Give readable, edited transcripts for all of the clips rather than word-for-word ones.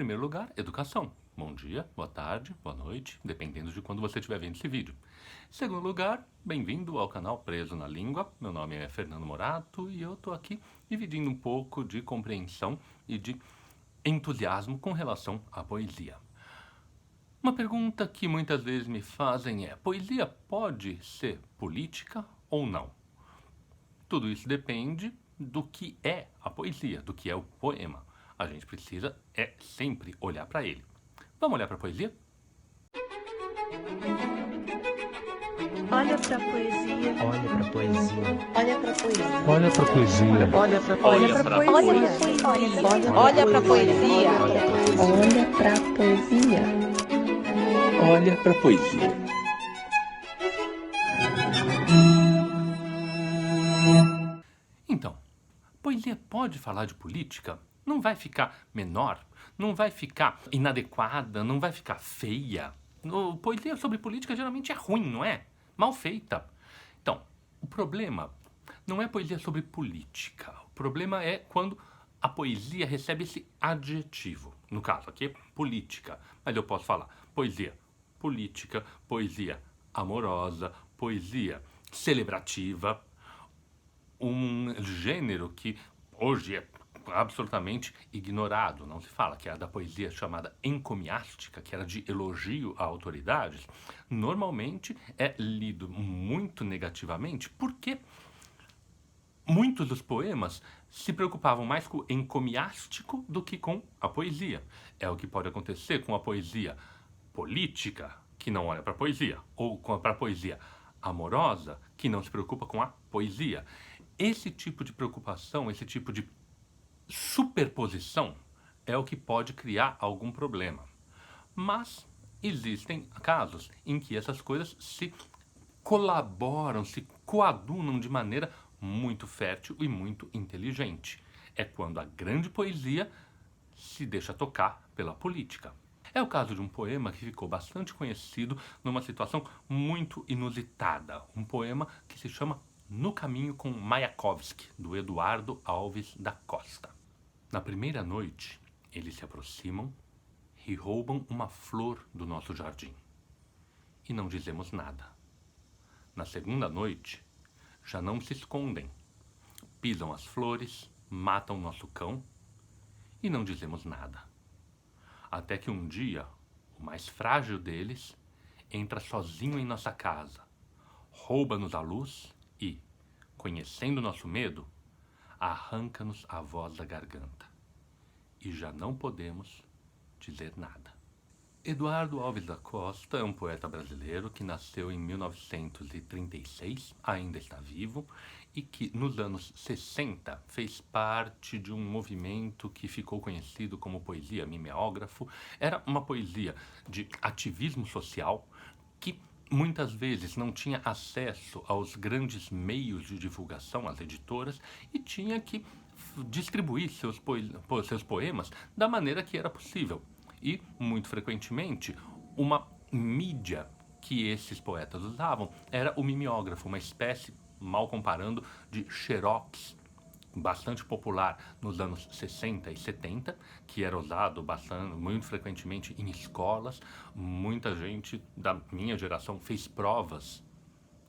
primeiro lugar, educação. Bom dia, boa tarde, boa noite, dependendo de quando você estiver vendo esse vídeo. Em segundo lugar, bem-vindo ao canal Preso na Língua. Meu nome é Fernando Morato e eu tô aqui dividindo um pouco de compreensão e de entusiasmo com relação à poesia. Uma pergunta que muitas vezes me fazem é: poesia pode ser política ou não? Tudo isso depende do que é a poesia, do que é o poema. A gente precisa sempre olhar para ele. Vamos olhar para a poesia? Olha pra poesia. Olha pra poesia. Olha pra poesia. Olha pra poesia. Olha pra poesia. Olha pra poesia. Olha pra poesia. Olha pra poesia. Então, poesia pode falar de política? Não vai ficar menor? Não vai ficar inadequada? Não vai ficar feia? Poesia sobre política geralmente é ruim, não é? Mal feita. Então, o problema não é poesia sobre política. O problema é quando a poesia recebe esse adjetivo. No caso aqui é política, mas eu posso falar poesia política, poesia amorosa, poesia celebrativa, um gênero que hoje é absolutamente ignorado, não se fala, que é a da poesia chamada encomiástica, que era de elogio a autoridades, normalmente é lido muito negativamente, porque muitos dos poemas se preocupavam mais com o encomiástico do que com a poesia. É o que pode acontecer com a poesia política, que não olha para a poesia, ou para a poesia amorosa, que não se preocupa com a poesia. Esse tipo de preocupação, esse tipo de superposição é o que pode criar algum problema. Mas existem casos em que essas coisas se colaboram, se coadunam de maneira muito fértil e muito inteligente. É quando a grande poesia se deixa tocar pela política. É o caso de um poema que ficou bastante conhecido numa situação muito inusitada. Um poema que se chama No Caminho com Mayakovsky, do Eduardo Alves da Costa. Na primeira noite, eles se aproximam e roubam uma flor do nosso jardim. E não dizemos nada. Na segunda noite, já não se escondem. Pisam as flores, matam nosso cão e não dizemos nada. Até que um dia, o mais frágil deles entra sozinho em nossa casa, rouba-nos a luz e, conhecendo nosso medo, arranca-nos a voz da garganta. E já não podemos dizer nada. Eduardo Alves da Costa é um poeta brasileiro que nasceu em 1936, ainda está vivo, e que nos anos 60 fez parte de um movimento que ficou conhecido como poesia mimeógrafo. Era uma poesia de ativismo social que muitas vezes não tinha acesso aos grandes meios de divulgação, às editoras, e tinha que distribuir seus poemas da maneira que era possível. E, muito frequentemente, uma mídia que esses poetas usavam era o mimeógrafo, uma espécie, mal comparando, de xerox, bastante popular nos anos 60 e 70, que era usado muito frequentemente em escolas. Muita gente da minha geração fez provas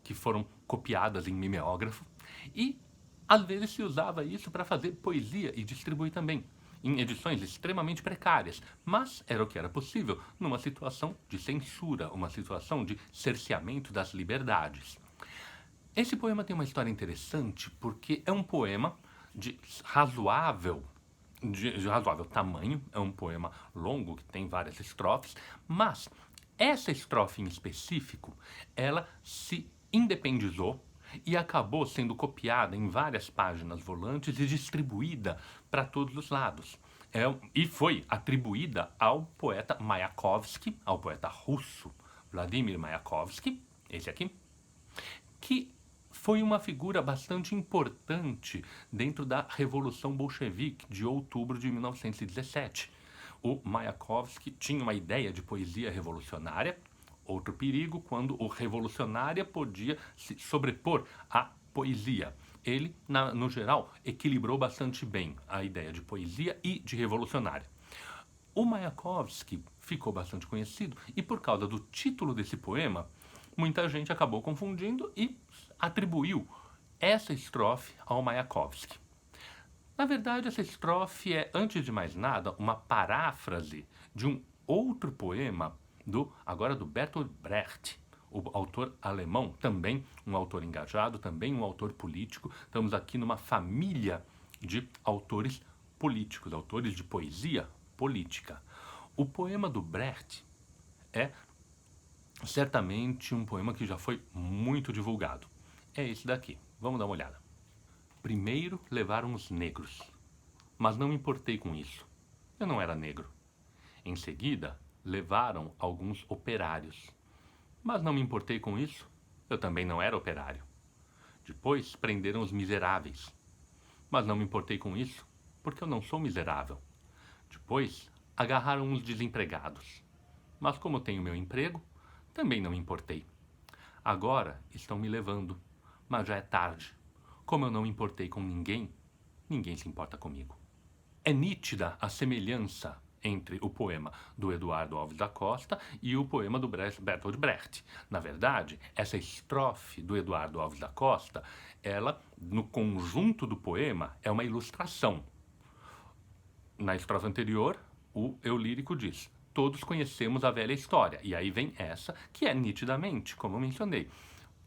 que foram copiadas em mimeógrafo e às vezes se usava isso para fazer poesia e distribuir também, em edições extremamente precárias, mas era o que era possível numa situação de censura, uma situação de cerceamento das liberdades. Esse poema tem uma história interessante porque é um poema de razoável tamanho, é um poema longo que tem várias estrofes, mas essa estrofe em específico, ela se independizou e acabou sendo copiada em várias páginas volantes e distribuída para todos os lados. E foi atribuída ao poeta Mayakovsky, ao poeta russo Vladimir Mayakovsky, esse aqui, que foi uma figura bastante importante dentro da Revolução Bolchevique de outubro de 1917. O Mayakovsky tinha uma ideia de poesia revolucionária. Outro perigo quando o revolucionária podia se sobrepor à poesia. Ele, no geral, equilibrou bastante bem a ideia de poesia e de revolucionária. O Mayakovsky ficou bastante conhecido e por causa do título desse poema, muita gente acabou confundindo e atribuiu essa estrofe ao Mayakovsky. Na verdade, essa estrofe é, antes de mais nada, uma paráfrase de um outro poema agora do Bertolt Brecht, o autor alemão, também um autor engajado, também um autor político. Estamos aqui numa família de autores políticos, autores de poesia política. O poema do Brecht é certamente um poema que já foi muito divulgado. É esse daqui. Vamos dar uma olhada. Primeiro levaram os negros, mas não me importei com isso. Eu não era negro. Em seguida, levaram alguns operários, mas não me importei com isso. Eu também não era operário. Depois prenderam os miseráveis, mas não me importei com isso, porque eu não sou miserável. Depois agarraram os desempregados, mas como eu tenho meu emprego, também não me importei. Agora estão me levando, mas já é tarde. Como eu não me importei com ninguém, ninguém se importa comigo. É nítida a semelhança entre o poema do Eduardo Alves da Costa e o poema do Bertolt Brecht. Na verdade, essa estrofe do Eduardo Alves da Costa, ela, no conjunto do poema, é uma ilustração. Na estrofe anterior, o eu lírico diz: todos conhecemos a velha história. E aí vem essa, que é nitidamente, como eu mencionei,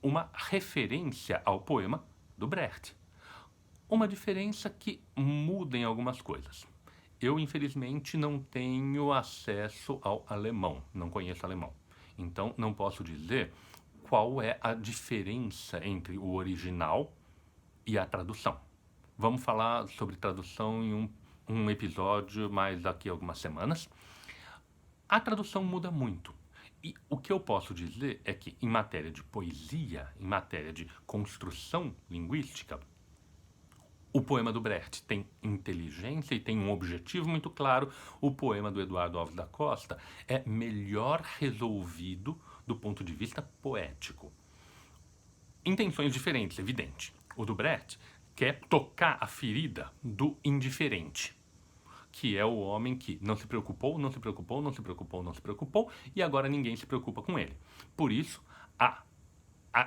uma referência ao poema do Brecht. Uma diferença que muda em algumas coisas. Eu, infelizmente, não tenho acesso ao alemão, não conheço alemão. Então, não posso dizer qual é a diferença entre o original e a tradução. Vamos falar sobre tradução em um episódio mais daqui a algumas semanas. A tradução muda muito. E o que eu posso dizer é que, em matéria de poesia, em matéria de construção linguística, o poema do Brecht tem inteligência e tem um objetivo muito claro. O poema do Eduardo Alves da Costa é melhor resolvido do ponto de vista poético. Intenções diferentes, evidente. O do Brecht quer tocar a ferida do indiferente, que é o homem que não se preocupou, não se preocupou, não se preocupou, não se preocupou, e agora ninguém se preocupa com ele. Por isso, a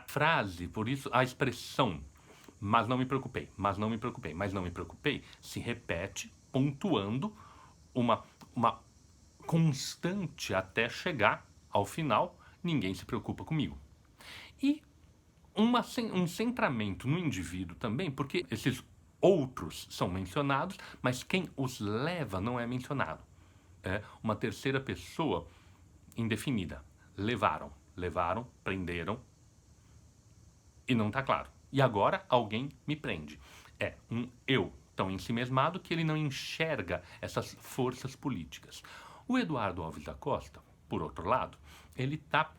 frase, por isso a expressão mas não me preocupei, mas não me preocupei, mas não me preocupei, se repete pontuando uma constante até chegar ao final, ninguém se preocupa comigo. E um centramento no indivíduo também, porque esses outros são mencionados, mas quem os leva não é mencionado. É uma terceira pessoa indefinida. Levaram, prenderam, e não está claro. E agora alguém me prende. É um eu tão ensimesmado que ele não enxerga essas forças políticas. O Eduardo Alves da Costa, por outro lado, ele está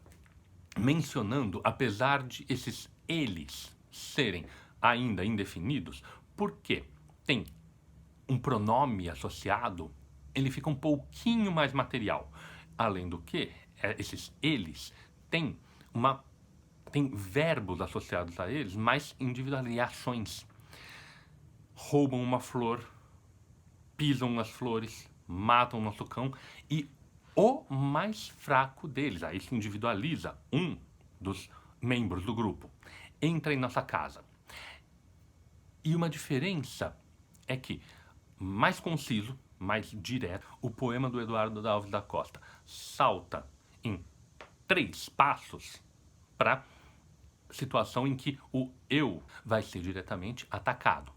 mencionando, apesar de esses eles serem ainda indefinidos, porque tem um pronome associado, ele fica um pouquinho mais material. Além do que, esses eles têm verbos associados a eles, mais individualizações. Roubam uma flor, pisam nas flores, matam nosso cão, e o mais fraco deles, aí se individualiza um dos membros do grupo, entra em nossa casa. E uma diferença é que, mais conciso, mais direto, o poema do Eduardo Alves da Costa salta em 3 passos para situação em que o eu vai ser diretamente atacado.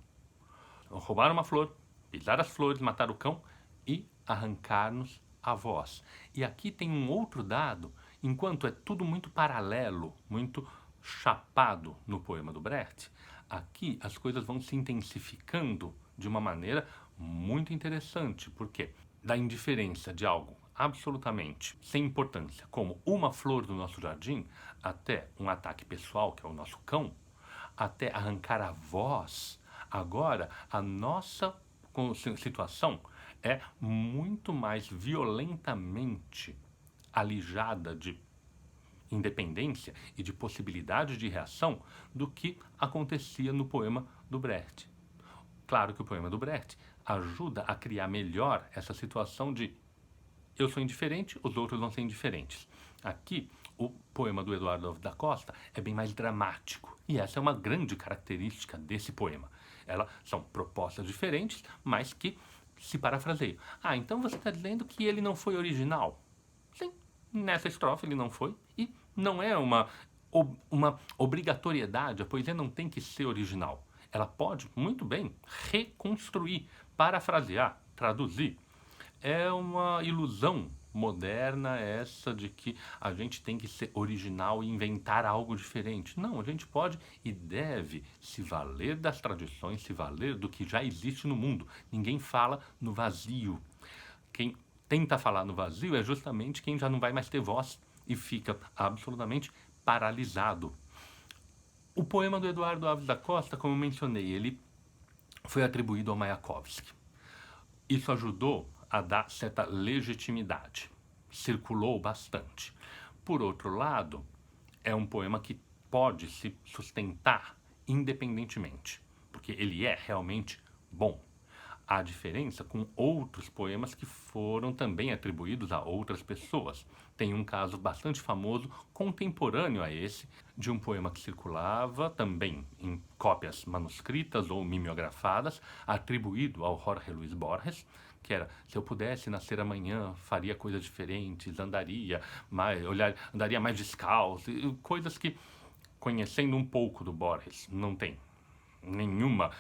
Roubar uma flor, pisar as flores, matar o cão e arrancar-nos a voz. E aqui tem um outro dado, enquanto é tudo muito paralelo, muito chapado no poema do Brecht, aqui as coisas vão se intensificando de uma maneira muito interessante, porque da indiferença de algo absolutamente sem importância, como uma flor do nosso jardim, até um ataque pessoal, que é o nosso cão, até arrancar a voz, agora a nossa situação é muito mais violentamente alijada de independência e de possibilidade de reação do que acontecia no poema do Brecht. Claro que o poema do Brecht ajuda a criar melhor essa situação de eu sou indiferente, os outros vão ser indiferentes. Aqui, o poema do Eduardo Alves da Costa é bem mais dramático. E essa é uma grande característica desse poema. Elas são propostas diferentes, mas que se parafraseiam. Ah, então você está dizendo que ele não foi original? Sim, nessa estrofe ele não foi. E não é uma obrigatoriedade, a poesia não tem que ser original. Ela pode, muito bem, reconstruir, parafrasear, traduzir. É uma ilusão moderna essa de que a gente tem que ser original e inventar algo diferente. Não, a gente pode e deve se valer das tradições, se valer do que já existe no mundo. Ninguém fala no vazio. Quem tenta falar no vazio é justamente quem já não vai mais ter voz e fica absolutamente paralisado. O poema do Eduardo Alves da Costa, como eu mencionei, ele foi atribuído ao Mayakovsky. Isso ajudou a dar certa legitimidade. Circulou bastante. Por outro lado, é um poema que pode se sustentar independentemente, porque ele é realmente bom. Há diferença com outros poemas que foram também atribuídos a outras pessoas. Tem um caso bastante famoso, contemporâneo a esse, de um poema que circulava também em cópias manuscritas ou mimeografadas, atribuído ao Jorge Luis Borges, que era: se eu pudesse nascer amanhã, faria coisas diferentes, andaria mais descalço, coisas que, conhecendo um pouco do Borges, não tem nenhuma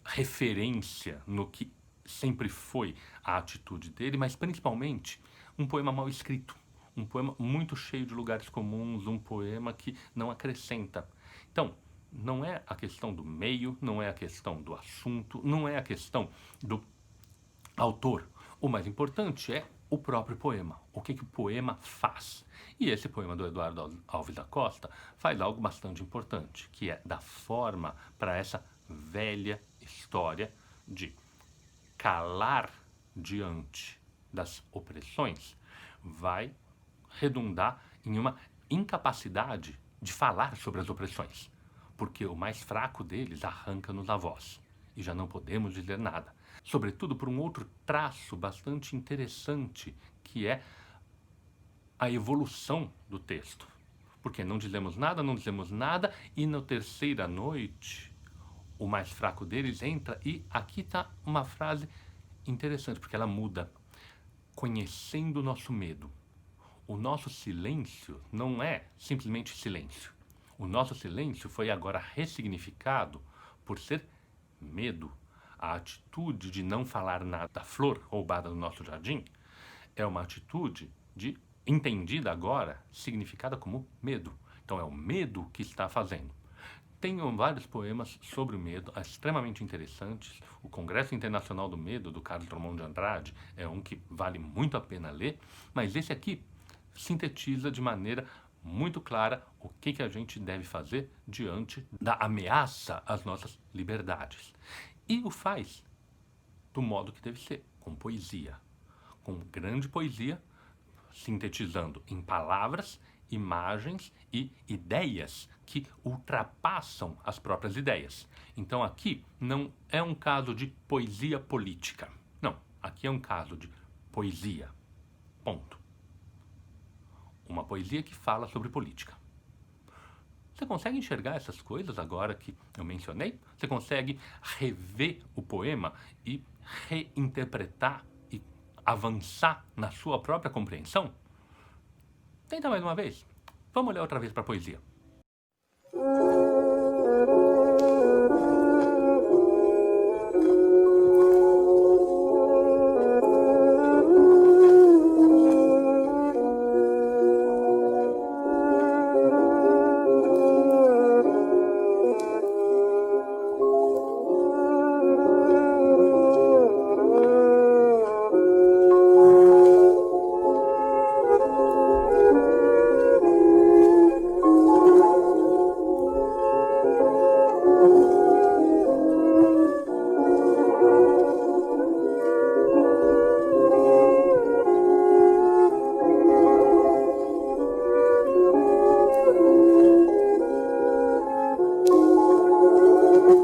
referência no que sempre foi a atitude dele, mas principalmente um poema mal escrito, um poema muito cheio de lugares comuns, um poema que não acrescenta. Então, não é a questão do meio, não é a questão do assunto, não é a questão do autor. O mais importante é o próprio poema, o que o poema faz. E esse poema do Eduardo Alves da Costa faz algo bastante importante, que é dar forma para essa velha história de calar diante das opressões, vai redundar em uma incapacidade de falar sobre as opressões, porque o mais fraco deles arranca-nos a voz e já não podemos dizer nada. Sobretudo por um outro traço bastante interessante, que é a evolução do texto. Porque não dizemos nada, e na terceira noite, o mais fraco deles entra, e aqui está uma frase interessante, porque ela muda. Conhecendo o nosso medo. O nosso silêncio não é simplesmente silêncio. O nosso silêncio foi agora ressignificado por ser medo. A atitude de não falar nada da flor roubada do nosso jardim é uma atitude entendida agora, significada como medo. Então é o medo que está fazendo. Tenho vários poemas sobre o medo, extremamente interessantes. O Congresso Internacional do Medo, do Carlos Drummond de Andrade, é um que vale muito a pena ler, mas esse aqui sintetiza de maneira muito clara o que a gente deve fazer diante da ameaça às nossas liberdades. E o faz do modo que deve ser, com poesia, com grande poesia, sintetizando em palavras, imagens e ideias que ultrapassam as próprias ideias. Então aqui não é um caso de poesia política. Não, aqui é um caso de poesia. Ponto. Uma poesia que fala sobre política. Você consegue enxergar essas coisas agora que eu mencionei? Você consegue rever o poema e reinterpretar e avançar na sua própria compreensão? Tenta mais uma vez. Vamos olhar outra vez para a poesia.